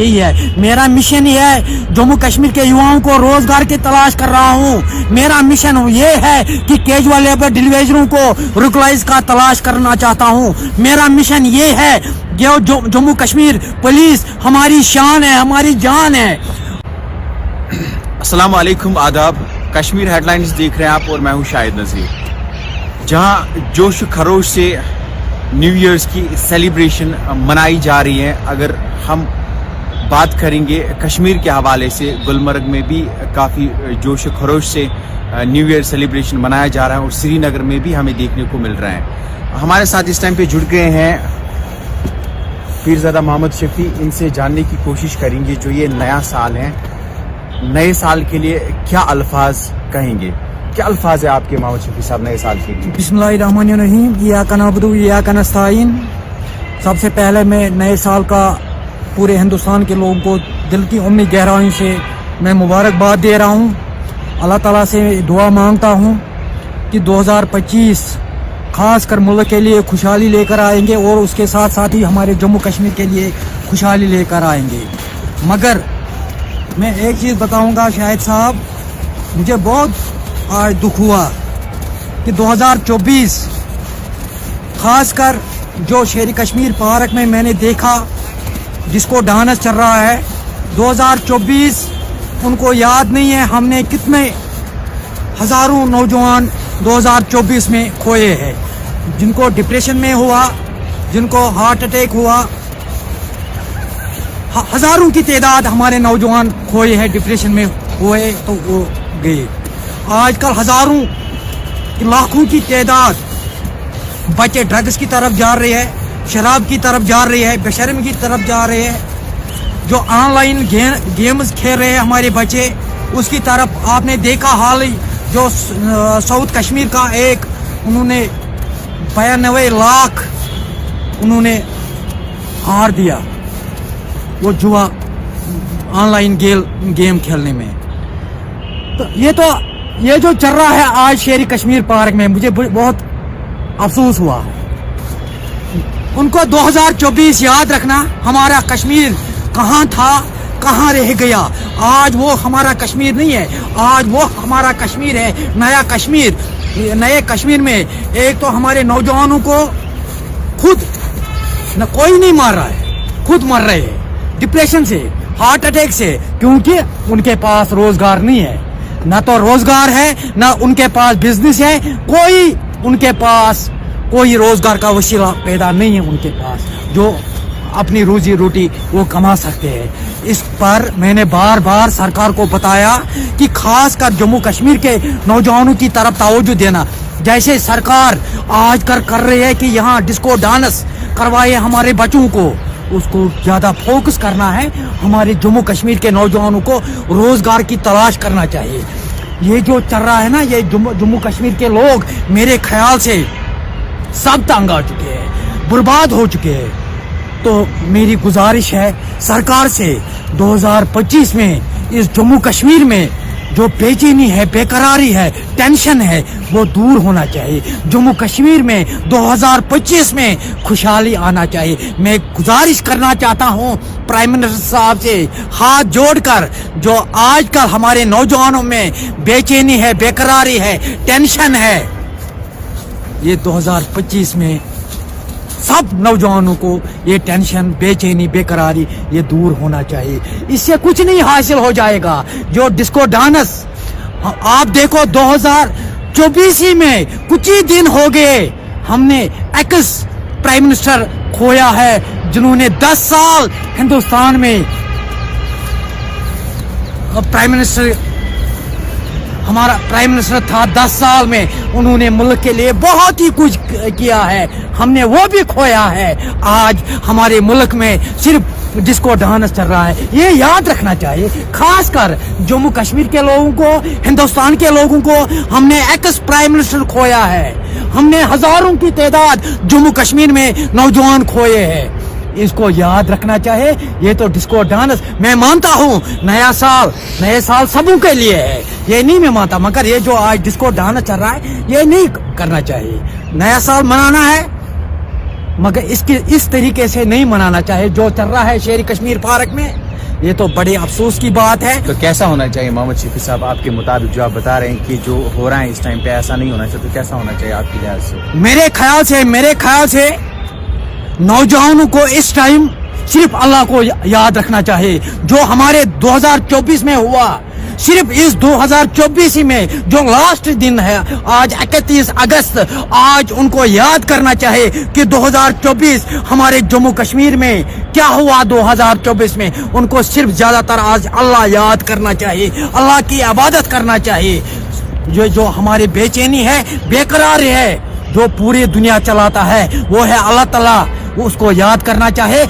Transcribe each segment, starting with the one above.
यही है मेरा मिशन। ये है जम्मू कश्मीर के युवाओं को रोजगार की तलाश कर रहा हूँ। मेरा मिशन ये है कि कैजुअल लेबर डिलीवरीजरों को रेगुलराइज का तलाश करना चाहता हूँ। मेरा मिशन ये है जो जम्मू कश्मीर पुलिस हमारी शान है, हमारी जान है। अस्सलाम वालेकुम, आदाब। कश्मीर हेडलाइंस देख रहे हैं आप और मैं हूँ शाहिद नज़ीर। जहाँ जोश खरोश से न्यू ईयर्स की सेलिब्रेशन मनाई जा रही है। अगर हम बात करेंगे कश्मीर के हवाले से, गुलमर्ग में भी काफ़ी जोश खरोश से न्यू ईयर सेलिब्रेशन मनाया जा रहा है और श्रीनगर में भी हमें देखने को मिल रहा है। हमारे साथ इस टाइम पे जुड़ गए हैं पीरज़ादा मोहम्मद शफी। इनसे जानने की कोशिश करेंगे जो ये नया साल है, नए साल के लिए क्या अल्फाज कहेंगे, क्या अल्फाज है आपके मोहम्मद शफी साहब नए साल के लिए? बिस्मिल्लाहिर्रहमानिर्रहीम, इय्याका नअबुदु व इय्याका नस्तईन। सबसे पहले मैं नए साल का पूरे हिंदुस्तान के लोगों को दिल की उम्मी गहराई से मैं मुबारकबाद दे रहा हूँ। अल्लाह ताला से दुआ मांगता हूँ कि 2025 खास कर मुल्क के लिए खुशहाली लेकर आएंगे और उसके साथ साथ ही हमारे जम्मू कश्मीर के लिए खुशहाली लेकर आएंगे। मगर मैं एक चीज़ बताऊँगा शाहिद साहब, मुझे बहुत आज दुख हुआ कि 2024 खासकर जो शेर कश्मीर पार्क में मैंने देखा जिसको डांस चल रहा है, 2024 उनको याद नहीं है हमने कितने हजारों नौजवान 2024 में खोए हैं, जिनको डिप्रेशन में हुआ, जिनको हार्ट अटैक हुआ। हजारों की तादाद हमारे नौजवान खोए हैं, डिप्रेशन में हुए तो वो गए। आजकल हजारों लाखों की तादाद बच्चे ड्रग्स की तरफ जा रहे हैं, शराब की तरफ जा रही है, बेशर्मी की तरफ जा रहे हैं। जो ऑनलाइन गेम्स खेल रहे हैं हमारे बच्चे, उसकी तरफ आपने देखा हाल ही जो साउथ कश्मीर का एक उन्होंने 92 लाख उन्होंने हार दिया वो जुआ ऑनलाइन गेम खेलने में। तो ये जो चल रहा है आज शेर कश्मीर पार्क में, मुझे बहुत अफसोस हुआ। उनको 2024 याद रखना, हमारा कश्मीर कहाँ था, कहाँ रह गया। आज वो हमारा कश्मीर नहीं है, आज वो हमारा कश्मीर है, नया कश्मीर। नए कश्मीर में एक तो हमारे नौजवानों को खुद न कोई नहीं मार रहा है, खुद मर रहे हैं डिप्रेशन से, हार्ट अटैक से, क्योंकि उनके पास रोजगार नहीं है। ना तो रोजगार है, ना उनके पास बिजनेस है, कोई उनके पास कोई रोजगार का वसीला पैदा नहीं है उनके पास जो अपनी रोजी रोटी वो कमा सकते हैं। इस पर मैंने बार बार सरकार को बताया कि खास कर जम्मू कश्मीर के नौजवानों की तरफ तवज्जो देना। जैसे सरकार आज कर रही है कि यहाँ डिस्को डांस करवाए हमारे बच्चों को, उसको ज्यादा फोकस करना है। हमारे जम्मू कश्मीर के नौजवानों को रोजगार की तलाश करना चाहिए। ये जो चल रहा है ना, ये जम्मू कश्मीर के लोग मेरे ख्याल से सब तंग आ चुके हैं, बर्बाद हो चुके हैं। तो मेरी गुजारिश है सरकार से 2025 में इस जम्मू कश्मीर में जो बेचैनी है, बेकरारी है, टेंशन है, वो दूर होना चाहिए। जम्मू कश्मीर में 2025 में खुशहाली आना चाहिए। मैं गुजारिश करना चाहता हूँ प्राइम मिनिस्टर साहब से हाथ जोड़कर, जो आजकल हमारे नौजवानों में बेचैनी है, बेकरारी है, टेंशन है, ये 2025 में सब नौजवानों को ये टेंशन, बेचैनी, बेकरारी ये दूर होना चाहिए। इससे कुछ नहीं हासिल हो जाएगा। जो डिस्को डांस आप देखो 2024 ही में कुछ ही दिन हो गए हमने एक्स प्राइम मिनिस्टर खोया है, जिन्होंने 10 साल हिंदुस्तान में प्राइम मिनिस्टर, हमारा प्राइम मिनिस्टर था 10 साल में, उन्होंने मुल्क के लिए बहुत ही कुछ किया है, हमने वो भी खोया है। आज हमारे मुल्क में सिर्फ डिस्को डांस चल रहा है। ये याद रखना चाहिए, खास कर जम्मू कश्मीर के लोगों को, हिंदुस्तान के लोगों को हमने एक्स प्राइम मिनिस्टर खोया है। हमने हजारों की तादाद जम्मू कश्मीर में नौजवान खोए हैं, इसको याद रखना चाहिए। ये तो डिस्को डांस, मैं मानता हूँ नया साल सबों के लिए है, ये नहीं मैं मानता, मगर ये जो आज डिस्को डांस चल रहा है ये नहीं करना चाहिए। नया साल मनाना है मगर इस तरीके से नहीं मनाना चाहिए जो चल रहा है शेर कश्मीर पार्क में। ये तो बड़े अफसोस की बात है। तो कैसा होना चाहिए मोहम्मद शफी साहब आपके मुताबिक, जो आप बता रहे हैं कि जो हो रहा है इस टाइम पे ऐसा नहीं होना चाहिए, तो कैसा होना चाहिए आपके लिहाज से? मेरे ख्याल से नौजवानों को इस टाइम सिर्फ अल्लाह को याद रखना चाहिए। जो हमारे 2024 में हुआ, सिर्फ इस 2024 ही में जो लास्ट दिन है, आज 31 अगस्त, आज उनको याद करना चाहिए कि 2024 हमारे जम्मू कश्मीर में क्या हुआ। 2024 में उनको सिर्फ ज्यादातर आज अल्लाह याद करना चाहिए, अल्लाह की इबादत करना चाहिए। जो हमारी बेचैनी है, बेकरार है, जो पूरी दुनिया चलाता है, वो है अल्लाह ताला, उसको याद करना चाहे।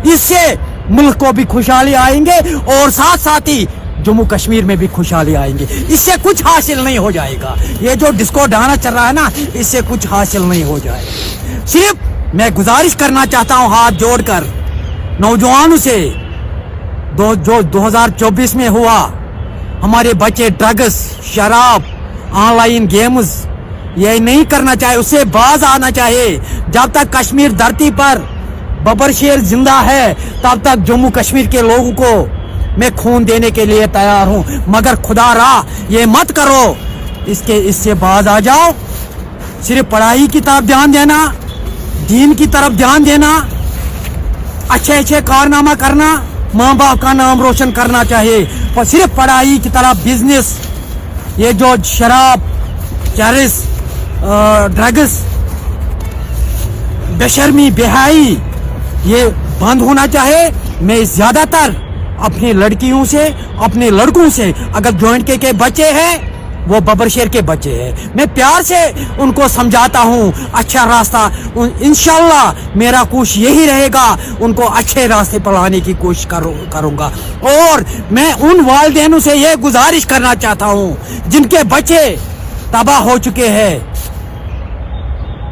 इससे मुल्क को भी खुशहाली आएंगे और साथ साथ ही जम्मू कश्मीर में भी खुशहाली आएंगे। इससे कुछ हासिल नहीं हो जाएगा, ये जो डिस्को डांस चल रहा है ना, इससे कुछ हासिल नहीं हो जाएगा। सिर्फ मैं गुजारिश करना चाहता हूं हाथ जोड़कर नौजवानों से, जो 2024 में हुआ, हमारे बच्चे ड्रग्स, शराब, ऑनलाइन गेम्स, ये नहीं करना चाहिए, उससे बाज आना चाहिए। जब तक कश्मीर धरती पर बबर शेर जिंदा है, तब तक जम्मू कश्मीर के लोगों को मैं खून देने के लिए तैयार हूं, मगर खुदा रहा ये मत करो, इससे बाज आ जाओ। सिर्फ पढ़ाई की तरफ ध्यान देना, दीन की तरफ ध्यान देना, अच्छे अच्छे कारनामा करना, माँ बाप का नाम रोशन करना चाहिए। पर सिर्फ पढ़ाई की तरफ, बिजनेस, ये जो शराब, टेररिस्ट, ड्रग्स, बेशर्मी, बेहाई, ये बंद होना चाहिए। मैं ज्यादातर अपनी लड़कियों से, अपने लड़कों से, अगर जॉइंट के बच्चे हैं, वो बबर शेर के बच्चे हैं, मैं प्यार से उनको समझाता हूँ अच्छा रास्ता। इंशाल्लाह मेरा कोशिश यही रहेगा, उनको अच्छे रास्ते पर लाने की कोशिश करूंगा। और मैं उन वालिदैन से ये गुजारिश करना चाहता हूँ जिनके बच्चे तबाह हो चुके हैं,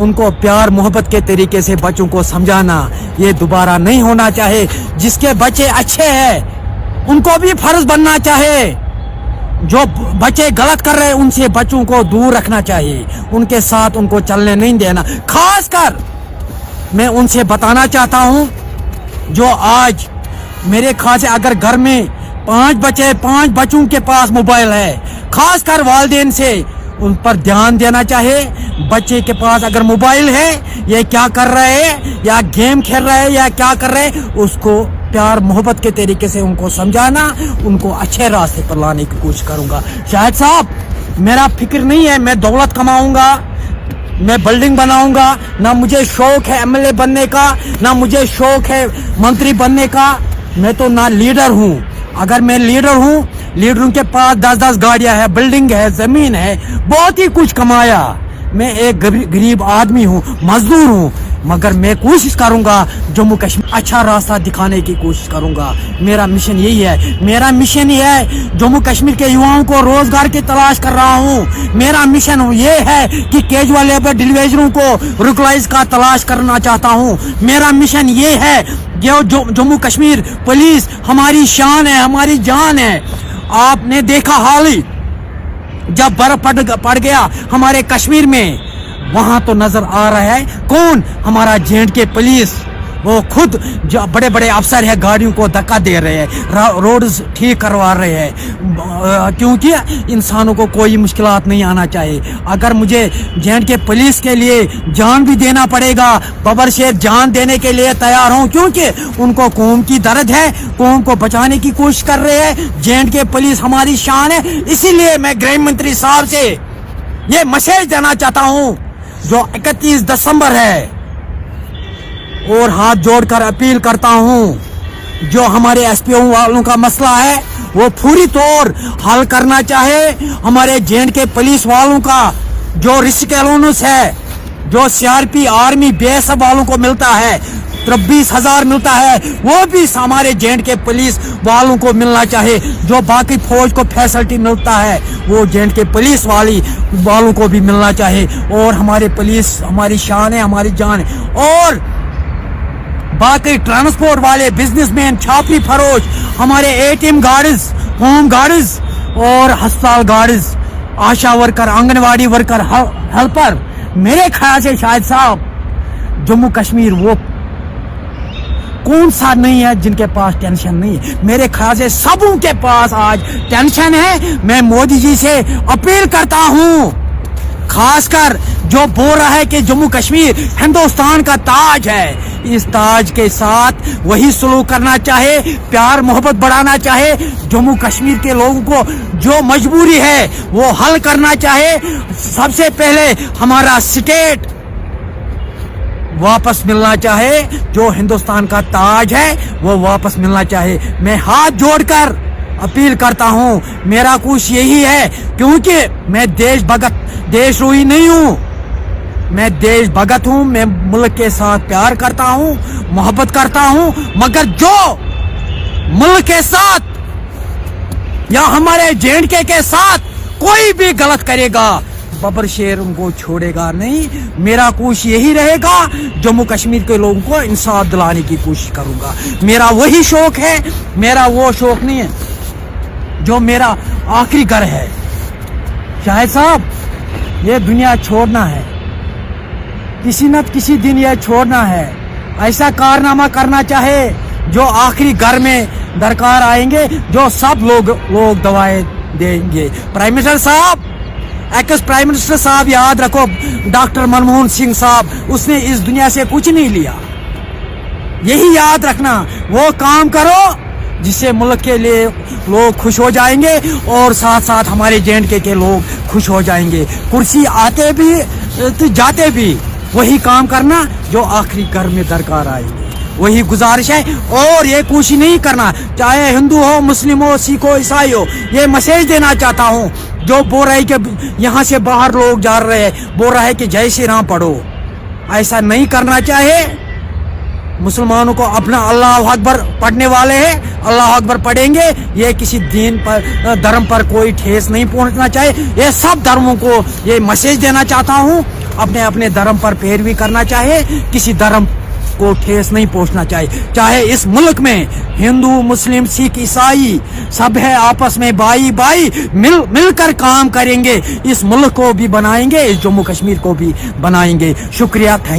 उनको प्यार मोहब्बत के तरीके से बच्चों को समझाना, ये दोबारा नहीं होना चाहिए। जिसके बच्चे अच्छे हैं उनको भी फर्ज बनना चाहिए, जो बच्चे गलत कर रहे हैं उनसे बच्चों को दूर रखना चाहिए, उनके साथ उनको चलने नहीं देना। खासकर मैं उनसे बताना चाहता हूं, जो आज मेरे ख्याल से अगर घर में 5 बच्चों के पास मोबाइल है, खासकर वालिदैन से उन पर ध्यान देना चाहिए। बच्चे के पास अगर मोबाइल है, ये क्या कर रहे हैं, या गेम खेल रहे हैं, या क्या कर रहे हैं, उसको प्यार मोहब्बत के तरीके से उनको समझाना, उनको अच्छे रास्ते पर लाने की कोशिश करूंगा। शाहिद साहब, मेरा फिक्र नहीं है मैं दौलत कमाऊंगा, मैं बिल्डिंग बनाऊंगा, ना मुझे शौक है एमएलए बनने का, ना मुझे शौक है मंत्री बनने का। मैं तो ना लीडर हूं। अगर मैं लीडर हूं, लीडरों के पास 10 गाड़ियां है, बिल्डिंग है, जमीन है, बहुत ही कुछ कमाया। मैं एक गरीब आदमी हूं, मजदूर हूं, मगर मैं कोशिश करूंगा जम्मू कश्मीर अच्छा रास्ता दिखाने की कोशिश करूंगा। मेरा मिशन यही है, मेरा मिशन ये है, जम्मू कश्मीर के युवाओं को रोजगार की तलाश कर रहा हूं। मेरा मिशन ये है कि कैजुअल लेबर डिलीवरीजरों को रेगुलराइज का तलाश करना चाहता हूं। मेरा मिशन ये है, जो जम्मू कश्मीर पुलिस हमारी शान है, हमारी जान है। आपने देखा हाल ही जब बर्फ पड़ गया हमारे कश्मीर में, वहां तो नजर आ रहा है कौन, हमारा J&K पुलिस, वो खुद जो बड़े बड़े अफसर है गाड़ियों को धक्का दे रहे हैं, रोड ठीक करवा रहे हैं, क्योंकि इंसानों को कोई मुश्किलात नहीं आना चाहिए। अगर मुझे J&K पुलिस के लिए जान भी देना पड़ेगा, बबर शेर जान देने के लिए तैयार हूं, क्योंकि उनको कौम की दर्द है, कौम को बचाने की कोशिश कर रहे हैं। J&K पुलिस हमारी शान है। इसीलिए मैं गृह मंत्री साहब से ये मैसेज देना चाहता हूं, जो 31 दिसंबर है, और हाथ जोड़कर अपील करता हूं, जो हमारे एसपीओ वालों का मसला है वो पूरी तौर हल करना चाहे। हमारे J&K पुलिस वालों का जो रिस्क एलोनेंस है, जो CRP आर्मी BSF वालों को मिलता है, 23,000 मिलता है, वो भी हमारे J&K पुलिस वालों को मिलना चाहिए। जो बाकी फौज को फैसिलिटी मिलता है, वो J&K पुलिस वालों को भी मिलना चाहिए। और हमारे पुलिस हमारी शान है, हमारी जान है। और बाकी ट्रांसपोर्ट वाले, बिजनेसमैन, छापरी फरोश, हमारे ATM गार्ड्स, होम गार्ड्स और अस्पताल गार्ड्स, आशा वर्कर, आंगनवाड़ी वर्कर, हेल्पर, मेरे ख्याल से शायद साहब जम्मू कश्मीर वो कौन सा नहीं है जिनके पास टेंशन नहीं है? मेरे ख्याल से सबों के पास आज टेंशन है। मैं मोदी जी से अपील करता हूं, खासकर जो बोल रहा है कि जम्मू कश्मीर हिंदुस्तान का ताज है, इस ताज के साथ वही सलूक करना चाहे, प्यार मोहब्बत बढ़ाना चाहे, जम्मू कश्मीर के लोगों को जो मजबूरी है वो हल करना चाहे। सबसे पहले हमारा स्टेट वापस मिलना चाहे, जो हिंदुस्तान का ताज है वो वापस मिलना चाहे। मैं हाथ जोड़कर अपील करता हूं, मेरा कुछ यही है, क्योंकि मैं देशद्रोही नहीं हूं, मैं देश भगत हूं। मैं मुल्क के साथ प्यार करता हूं, मोहब्बत करता हूं, मगर जो मुल्क के साथ या हमारे जेएंडके के साथ कोई भी गलत करेगा, बबर शेर उनको छोड़ेगा नहीं। मेरा कोशिश यही रहेगा, जम्मू कश्मीर के लोगों को इंसाफ दिलाने की कोशिश करूंगा। मेरा वही शौक है, मेरा वो शौक नहीं है जो मेरा आखिरी घर है। शाहिद साहब, ये दुनिया छोड़ना है, किसी न किसी दिन ये छोड़ना है। ऐसा कारनामा करना चाहे जो आखिरी घर में दरकार आएंगे, जो सब लोग दवाएं देंगे। प्राइम मिनिस्टर साहब, एक्स प्राइम मिनिस्टर साहब, याद रखो, डॉक्टर मनमोहन सिंह साहब, उसने इस दुनिया से कुछ नहीं लिया, यही याद रखना। वो काम करो जिससे मुल्क के लिए लोग खुश हो जाएंगे और साथ साथ हमारे जेएंडके के लोग खुश हो जाएंगे। कुर्सी आते भी तो जाते भी वही काम करना जो आखिरी घर में दरकार आएंगे, वही गुजारिश है। और ये कोशिश नहीं करना, चाहे हिंदू हो, मुस्लिम हो, सिख हो, ईसाई हो, ये मैसेज देना चाहता हूँ जो बोल रहे हैं कि यहाँ से बाहर लोग जा रहे हैं, बोल रहा है कि जय श्री राम पढ़ो, ऐसा नहीं करना चाहे। मुसलमानों को अपना अल्लाह अकबर पढ़ने वाले हैं, अल्लाह अकबर पढ़ेंगे, ये किसी दीन पर, धर्म पर कोई ठेस नहीं पहुंचना चाहिए। ये सब धर्मों को ये मैसेज देना चाहता हूँ, अपने अपने धर्म पर पैरवी करना चाहे, किसी धर्म को ठेस नहीं पहुंचना चाहिए। चाहे इस मुल्क में हिंदू, मुस्लिम, सिख, ईसाई सब है, आपस में भाई भाई मिलकर काम करेंगे, इस मुल्क को भी बनाएंगे, इस जम्मू कश्मीर को भी बनाएंगे। शुक्रिया, थैंक